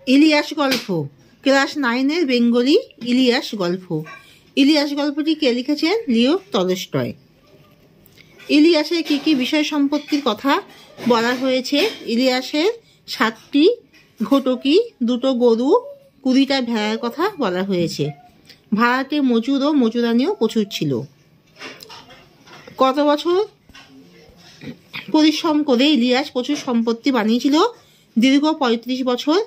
ইলিয়াস গল্প, class 9-এর Bengali Ilias গল্প। ইলিয়াস গল্পটি কে লিখেছেন? Leo Tolstoy. ইলিয়াসের কি কি বিষয় সম্পত্তির কথা বলা হয়েছে? ইলিয়াসের 7টি ঘটকি, 2টো গরু, 20টা ভেড়ার কথা বলা হয়েছে। ভাড়াটে মজুর ও মজুরানিও প্রচুর ছিল। কত বছর পরিশ্রম করে ইলিয়াস প্রচুর সম্পত্তি বানিয়েছিল? দীর্ঘ 35 বছর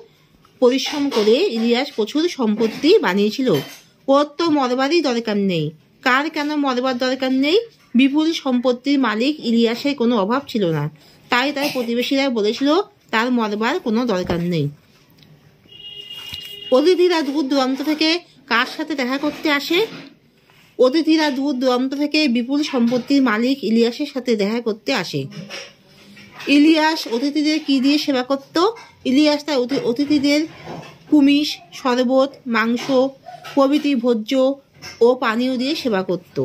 পরিশ্রম করে ইলিয়াস প্রচুর সম্পত্তি বানিয়েছিল। ওর তো মরবারই দরকার নেই। কার কেন মরবার দরকার নেই? বিপুল সম্পত্তির মালিক ইলিয়াসের কোনো অভাব ছিল না, তাই তার প্রতিবেশীরা বলেছিল তার মরবার কোনো দরকার নেই। অতিথিরা দূর দূরান্ত থেকে কার সাথে দেখা করতে আসে? অতিথিরা দূর দূরান্ত থেকে বিপুল সম্পত্তির মালিক ইলিয়াসের সাথে দেখা করতে আসে। ইলিয়াস অতিথিদের কি দিয়ে সেবা করত? ইলিয়াস তার অতিথিদের কুমিশ, শরবত, মাংস প্রভৃতি ভোজ্য ও পানীয় দিয়ে সেবা করত।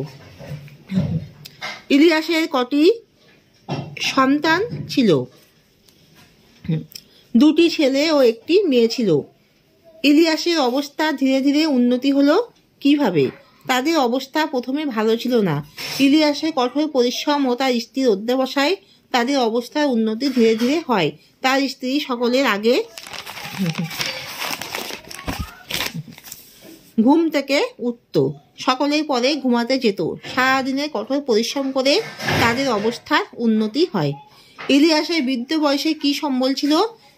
ইলিয়াসের কটি সন্তান ছিল? 2টি ছেলে ও 1টি মেয়ে ছিল। ইলিয়াসের অবস্থা ধীরে ধীরে উন্নতি হলো কিভাবে? তাদের অবস্থা প্রথমে ভালো ছিল না। ইলিয়াসের কঠোর পরিশ্রম ও তার স্ত্রীর অধ্যবসায় তাদের অবস্থার উন্নতি ধীরে ধীরে হয়। তার স্ত্রী সকলের আগে ঘুম থেকে উঠত, সকলের পরে ঘুমাতে যেত। সারাদিনে কঠোর পরিশ্রম করে তাদের অবস্থার উন্নতি হয়। ইলিয়াসের বৃদ্ধ বয়সে কি সম্বল ছিল?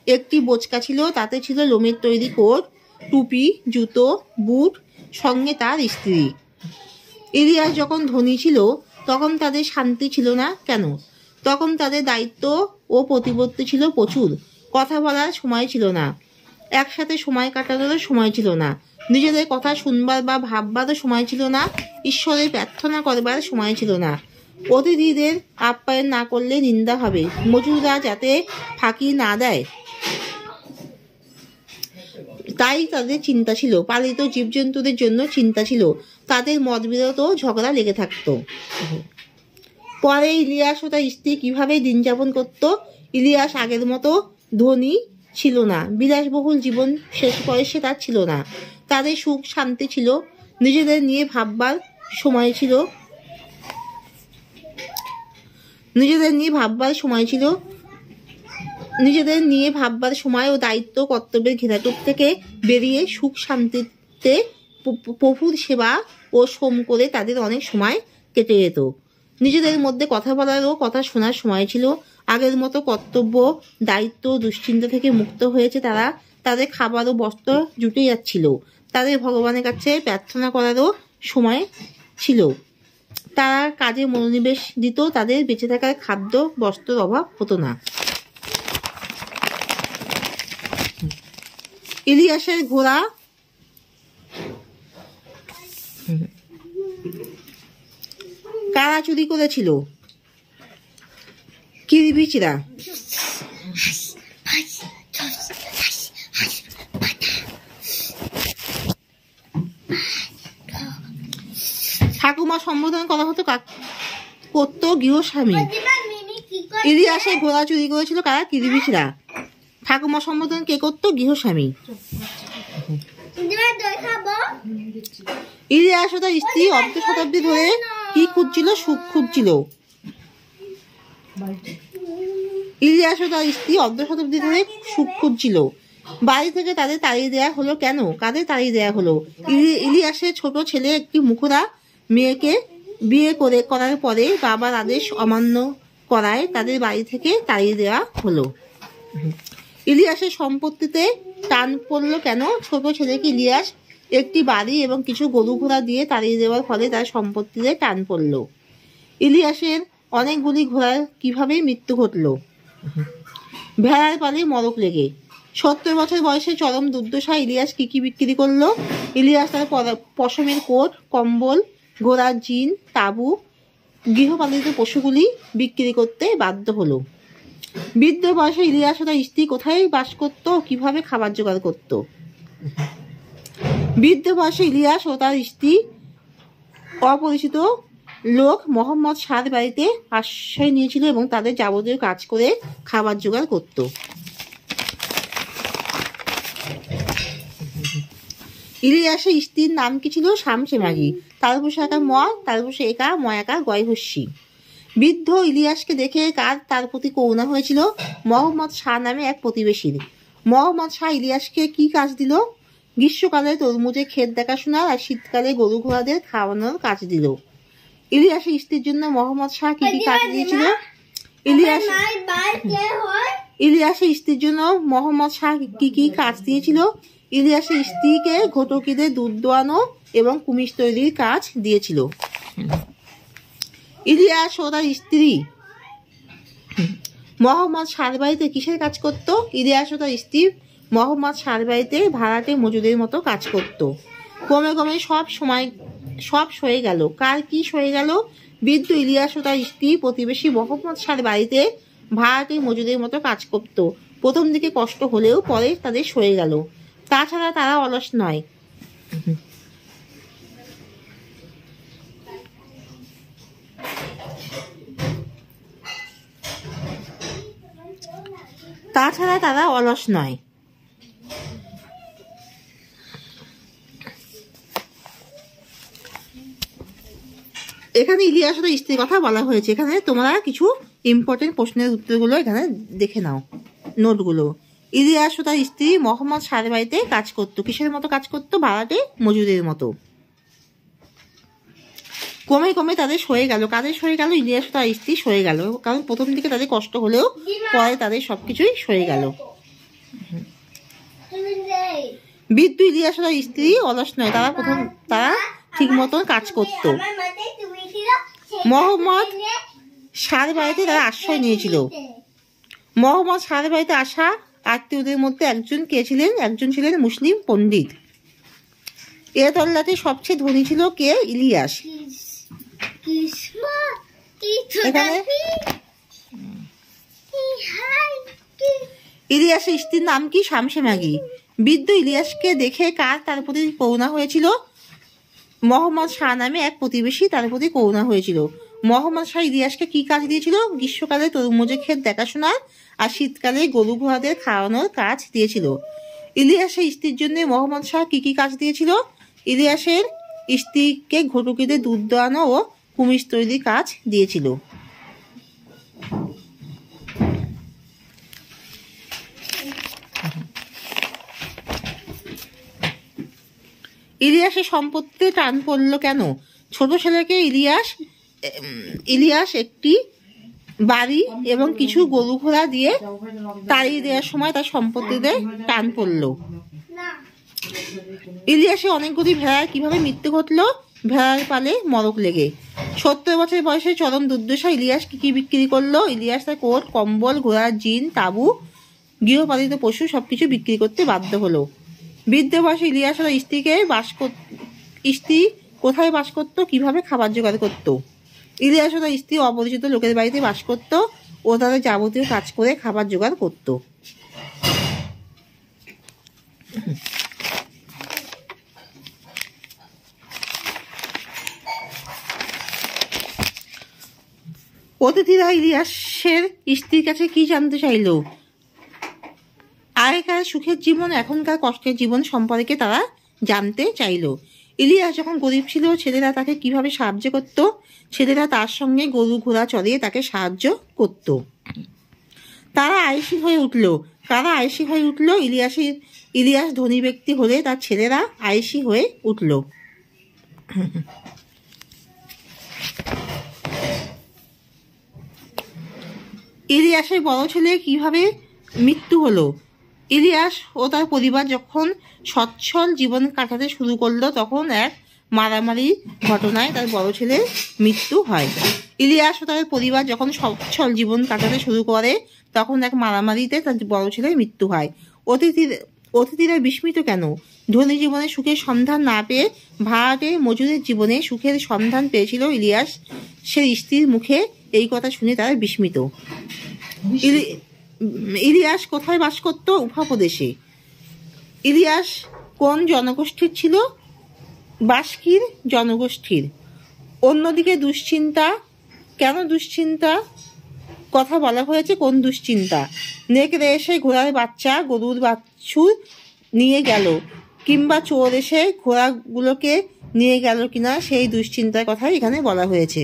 1টি বোচকা ছিল, তাতে ছিল লোমের তৈরি কোট, টুপি, জুতো, বুট, সঙ্গে তার স্ত্রী। ইলিয়াস যখন ধনী ছিল তখন তাদের শান্তি ছিল না কেন? তখন তাদের দায়িত্ব ও প্রতিপত্তি ছিল প্রচুর। কথা বলার সময় ছিল না, একসাথে সময় কাটানোর সময় ছিল না, নিজেদের কথা শুনবার বা ভাববারও সময় ছিল না, ঈশ্বরের প্রার্থনা করবার সময় ছিল না। অতিথিদের আপ্যায়ন না করলে নিন্দা হবে, মজুররা যাতে ফাঁকি না দেয় তাই তাদের চিন্তা ছিল। পালিত জীবজন্তুদের জন্য চিন্তা ছিল, তাদের মতবিরোধ ও ঝগড়া লেগে থাকতো। পরে ইলিয়াস ও তার স্ত্রী কিভাবে দিন যাপন করত? ইলিয়াস আগের মতো ধনী ছিল না, বিলাসবহুল জীবন শেষ বয়সে তার ছিল না। তাদের সুখ শান্তি ছিল, নিজেদের নিয়ে ভাববার সময় ছিল, নিজেদের নিয়ে ভাববার সময় ও দায়িত্ব কর্তব্যের ঘেরাটোপ থেকে বেরিয়ে সুখ শান্তিতে প্রভুর সেবা ও শ্রম করে তাদের অনেক সময় কেটে যেত। নিজেদের মধ্যে কথা বলার ও কথা শোনার সময় ছিল। আগের মতো কর্তব্য, দায়িত্ব, দুশ্চিন্তা থেকে মুক্ত হয়েছে তারা। তাদের খাবার ও বস্ত্র জুটে যাচ্ছিল। তাদের ভগবানের কাছে প্রার্থনা করারও সময় ছিল। তারা কাজে মনোনিবেশ দিত, তাদের বেঁচে থাকার খাদ্য বস্ত্রের অভাব হতো না। ইলিয়াসের ঘোড়া কারা চুরি করেছিল? কিরবিচরা। ঠাকুমা সম্বোধন করা হতো করত গৃহস্বামী। ইলিয়াসের ঘোড়া চুরি করেছিল কারা? কিরবিচরা। ঠাকুমা সম্বোধন কে করত? গৃহস্বামী। ইলিয়াস ও তার স্ত্রী অর্ধ শতাব্দী ধরে কি খুঁজছিল? সুখ খুঁজছিল। ইলিয়াস ও তার স্ত্রী অর্ধ শতাব্দী ধরে সুখ খুঁজছিল। বাড়ি থেকে তাদের তাড়িয়ে দেয়া হলো কেন? কাদের তাড়িয়ে দেয়া হলো? ইলিয়াসের ছোট ছেলে একটি মুখরা মেয়েকে বিয়ে করার পরে বাবার আদেশ অমান্য করায় তাদের বাড়ি থেকে তাড়িয়ে দেওয়া হলো। ইলিয়াসের সম্পত্তিতে টান পড়লো কেন? ছোট ছেলেকে ইলিয়াস একটি বাড়ি এবং কিছু গরু ঘোড়া দিয়ে তাড়িয়ে দেওয়ার ফলে তার সম্পত্তিতে টান পড়লো। ইলিয়াসের অনেকগুলি ঘোড়ার কিভাবে মৃত্যু ঘটলো? ভেড়ার পালে মরক লেগে। 70 বছর বয়সে চরম দুর্দশায় ইলিয়াস কি কি বিক্রি করলো? ইলিয়াস তার পশমের কোট, কম্বল, ঘোড়ার জিন, তাঁবু, গৃহপালিত পশুগুলি বিক্রি করতে বাধ্য হলো। বৃদ্ধ বয়সে ইলিয়াস ও তার স্ত্রী কোথায় বাস করত? কিভাবে খাবার জোগাড় করত? বৃদ্ধ বয়সে ইলিয়াস ও তার স্ত্রী অপরিচিত লোক মোহাম্মদ সাদ বাড়িতে আশ্রয় নিয়েছিল এবং তাদের যাবতীয় কাজ করে খাবার জোগাড় করত। ইলিয়াসের স্ত্রীর নাম কি ছিল? শামসেমাগি। তালবুসে একা ম, তালবুসে একা, ম একা, গয় হস্যি। বৃদ্ধ ইলিয়াসকে দেখে কার তার প্রতি করুণা হয়েছিল? মোহাম্মদ শাহ নামে এক প্রতিবেশীর। মোহাম্মদ শাহ ইলিয়াসকে কি কাজ দিল? গ্রীষ্মকালে তরমুজের ক্ষেত দেখাশোনার আর শীতকালে গরু ঘোড়াদের খাওয়ানোর কাজ দিল। ইলিয়াসের স্ত্রীর জন্য মোহাম্মদ শাহ কি কি কাজ দিয়েছিল? ইলিয়াসের স্ত্রীর জন্য মোহাম্মদ শাহ কি কি কাজ দিয়েছিল? ইলিয়াসের স্ত্রীকে ঘটকিদের দুধ দোয়ানো এবং কুমিজ তৈরির কাজ দিয়েছিল। ইলিয়াস ও তার স্ত্রী মোহাম্মদ শাহর বাড়িতে কিসের কাজ করত? ইলিয়াস ও তার স্ত্রী মোহাম্মদ শাহর বাড়িতে ভাড়াটে মজুদের মতো কাজ করত। ক্রমে ক্রমে সব সয়ে গেল। কার কি সয়ে গেল? বৃদ্ধ ইলিয়াস ও তার স্ত্রী প্রতিবেশী মোহাম্মদ শাহর বাড়িতে ভাড়াটে মজুদের মতো কাজ করত। প্রথম দিকে কষ্ট হলেও পরে তাদের সয়ে গেল। তাছাড়া তারা অলস নয়। তাছাড়া তারা অলস নয়। এখানে ইলিয়াস ও তার স্ত্রীর কথা বলা হয়েছে। এখানে তোমরা কিছু ইম্পর্টেন্ট প্রশ্নের উত্তরগুলো এখানে দেখে নাও, নোটগুলো। ইলিয়াস ও তার স্ত্রী মোহাম্মদ শাহর বাড়িতে কাজ করতো। কিসের মতো কাজ করতো? ভাড়াটে মজুদের মতো। ক্রমে ক্রমে তাদের সয়ে গেল। কাদের সয়ে গেল? ইলিয়াস ও তার স্ত্রী সয়ে গেল। কারণ প্রথম দিকে তাদের কষ্ট হলেও পরে তাদের সবকিছুই সয়ে গেল। বৃদ্ধ ইলিয়াস ও তার স্ত্রী অলস নয়। তারা ঠিক মতন কাজ করত। মোহাম্মদ শাহর বাড়িতে তারা আশ্রয় নিয়েছিল। মোহাম্মদ শাহর বাড়িতে আসা আত্মীয়দের মধ্যে একজন কে ছিলেন? একজন ছিলেন মুসলিম পণ্ডিত। এ তল্লাতে সবচেয়ে ধনী ছিল কে? ইলিয়াস। এখানে ইলিয়াসের স্ত্রীর নাম কি? শামসেমাগি। বৃদ্ধ ইলিয়াসকে দেখে কার তার প্রতি করুণা হয়েছিল? মোহাম্মদ শাহ নামে এক প্রতিবেশী তার প্রতি করুণা হয়েছিল। মোহাম্মদ শাহ ইলিয়াসকে কি কাজ দিয়েছিল? গ্রীষ্মকালে তরমুজের ক্ষেত দেখাশোনা আর শীতকালে গরু ঘোড়াদের খাওয়ানোর কাজ দিয়েছিল। ইলিয়াসের স্ত্রীর জন্য মোহাম্মদ শাহ কি কি কাজ দিয়েছিল? ইলিয়াসের স্ত্রীকে ঘটকিদের দুধ দোয়ানো ও কুমিজ তৈরির কাজ দিয়েছিল। ইলিয়াসের সম্পত্তিতে টান পড়ল কেন? ছোট ছেলেকে ইলিয়াস একটি বাড়ি এবং কিছু গরু ঘোড়া দিয়ে তাড়িয়ে দেওয়ার সময় তার সম্পত্তিতে টান পড়ল। ইলিয়াসের অনেকগুলি ভেড়ার কিভাবে মৃত্যু ঘটলো? ভেড়ার পালে মরক লেগে। 70 বছর বয়সে চরম দুর্দশা ইলিয়াস কি বিক্রি করলো? ইলিয়াস তার কোট, কম্বল, ঘোড়ার জিন, তাঁবু, গৃহপালিত পশু সবকিছু বিক্রি করতে বাধ্য হলো। বৃদ্ধ বয়সে ইলিয়াস তার স্ত্রী কোথায় বাস করতো? কিভাবে খাবার জোগাড় করতো? ইলিয়াস তার স্ত্রী অপরিচিত লোকের বাড়িতে বাস করত ও তাদের যাবতীয় কাজ করে খাবার জোগাড় করত। অতিথিরা ইলিয়াসের স্ত্রীর কাছে কি জানতে চাইল? আগেকার সুখের জীবন এখনকার কষ্টের জীবন সম্পর্কে তারা জানতে চাইল। ইলিয়াস যখন গরিব ছিল ছেলেরা তাকে কিভাবে সাহায্য করত? ছেলেরা তার সঙ্গে গরু ঘোড়া চড়িয়ে তাকে সাহায্য করত। তারা আয়েশি হয়ে উঠল। কারা আয়েশি হয়ে উঠল? ইলিয়াস ধনী ব্যক্তি হলে তার ছেলেরা আয়েশি হয়ে উঠল। ইলিয়াসের বড় ছেলে কিভাবে মৃত্যু হলো? ইলিয়াস ও তার পরিবার যখন সচ্ছল জীবন কাটাতে শুরু করলো তখন এক মারামারি ঘটনায় তার বড় ছেলের মৃত্যু হয়। ইলিয়াস ও তার পরিবার যখন সচ্ছল জীবন কাটাতে শুরু করে তখন এক মারামারিতে তার বড় ছেলের মৃত্যু হয়। অতিথিরা বিস্মিত কেন? ধনী জীবনে সুখের সন্ধান না পেয়ে ভাড়াটে মজুরের জীবনে সুখের সন্ধান পেয়েছিল ইলিয়াস। সে স্ত্রীর মুখে এই কথা শুনে তারা বিস্মিত। ইলিয়াস কোথায় বাস করত? উফা-প্রদেশে। ইলিয়াস কোন জনগোষ্ঠীর ছিল? বাস্কির জনগোষ্ঠীর। অন্যদিকে দুশ্চিন্তা, কেন দুশ্চিন্তা কথা বলা হয়েছে? কোন দুশ্চিন্তা? নেকড়ে এসে ঘোড়ার বাচ্চা গরুর বাছুর নিয়ে গেল। কিংবা চোর এসে ঘোড়াগুলোকে নিয়ে গেল কিনা সেই দুশ্চিন্তার কথাই এখানে বলা হয়েছে।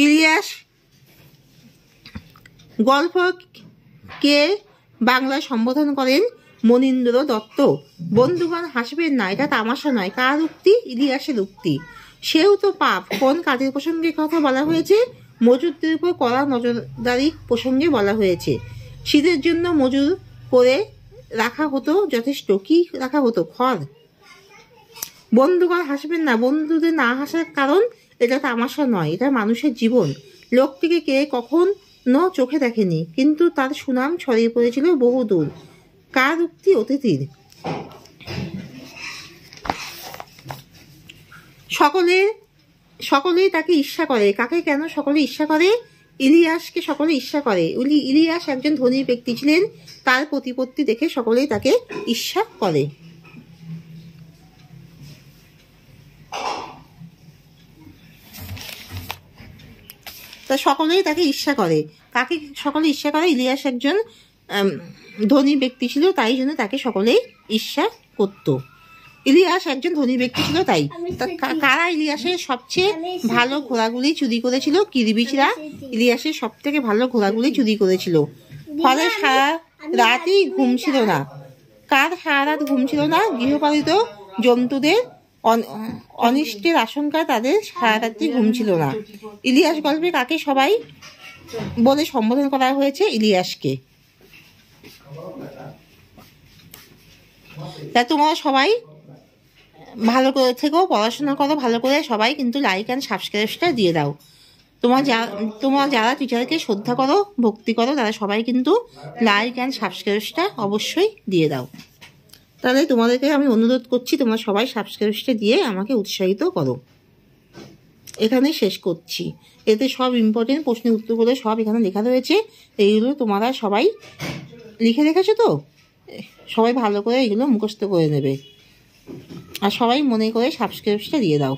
ইলিয়াস গল্পকে বাংলায় সম্বোধন করেন মনীন্দ্র দত্ত। বন্ধুগণ হাসবেন না, এটা তামাশা নয়। কার উক্তি? ইলিয়াসের উক্তি। সেও তো পাপ। কোন কাজের প্রসঙ্গে কথা বলা হয়েছে? মজুরদের উপর কড়া নজরদারি প্রসঙ্গে বলা হয়েছে। শীতের জন্য মজুর করে রাখা হতো যথেষ্ট। কি রাখা হতো? খড়। বন্ধুগণ হাসবেন না, বন্ধুদের না হাসার কারণ এটা তামাশা নয়, এটা মানুষের জীবন। লোকটিকে কে কখনো চোখে দেখেনি, কিন্তু তার সুনাম ছড়িয়ে পড়েছিল বহুদূর। কার উক্তি? অতিথির। সকলেই তাকে ঈর্ষা করে। কাকে কেন সকলে ঈর্ষা করে? ইলিয়াসকে সকলে ঈর্ষা করে। ইলিয়াস একজন ধনী ব্যক্তি ছিলেন, তার প্রতিপত্তি দেখে সকলেই তাকে ঈর্ষা করে। তা সকলেই তাকে ঈর্ষা করে। কাকে সকলে ঈর্ষা করে? ইলিয়াস একজন ধনী ব্যক্তি ছিল, তাই জন্য তাকে সকলেই ঈর্ষা করত। ইলিয়াস একজন ধনী ব্যক্তি ছিল তাই। কারা ইলিয়াসের সবচেয়ে ভালো ঘোড়াগুলি চুরি করেছিল? কিরবিচরা ইলিয়াসের সব থেকে ভালো ঘোড়াগুলি চুরি করেছিল। ফলে সারা রাতই ঘুম ছিল না। কার সারা রাত ঘুম ছিল না? গৃহপালিত জন্তুদের অনিষ্টের আশঙ্কায় তাদের সারা রাত্রি ঘুম ছিল না। ইলিয়াস গল্পে কাকে সবাই বলে সম্বোধন করা হয়েছে? ইলিয়াসকে। তা তোমরা সবাই ভালো করে থেকেও, পড়াশোনা করো ভালো করে। সবাই কিন্তু লাইক অ্যান্ড সাবস্ক্রাইবটা দিয়ে দাও। তোমরা যারা টিচারকে শ্রদ্ধা করো, ভক্তি করো, তারা সবাই কিন্তু লাইক অ্যান্ড সাবস্ক্রাইবটা অবশ্যই দিয়ে দাও। তাহলে তোমাদেরকে আমি অনুরোধ করছি, তোমরা সবাই সাবস্ক্রাইবটা দিয়ে আমাকে উৎসাহিত করো। এখানে শেষ করছি। এতে সব ইম্পর্টেন্ট প্রশ্নের উত্তরগুলো সব এখানে লেখা রয়েছে। এইগুলো তোমরা সবাই লিখে রেখেছো তো? সবাই ভালো করে এগুলো মুখস্থ করে নেবে, আর সবাই মনে করে সাবস্ক্রাইবটা দিয়ে দাও।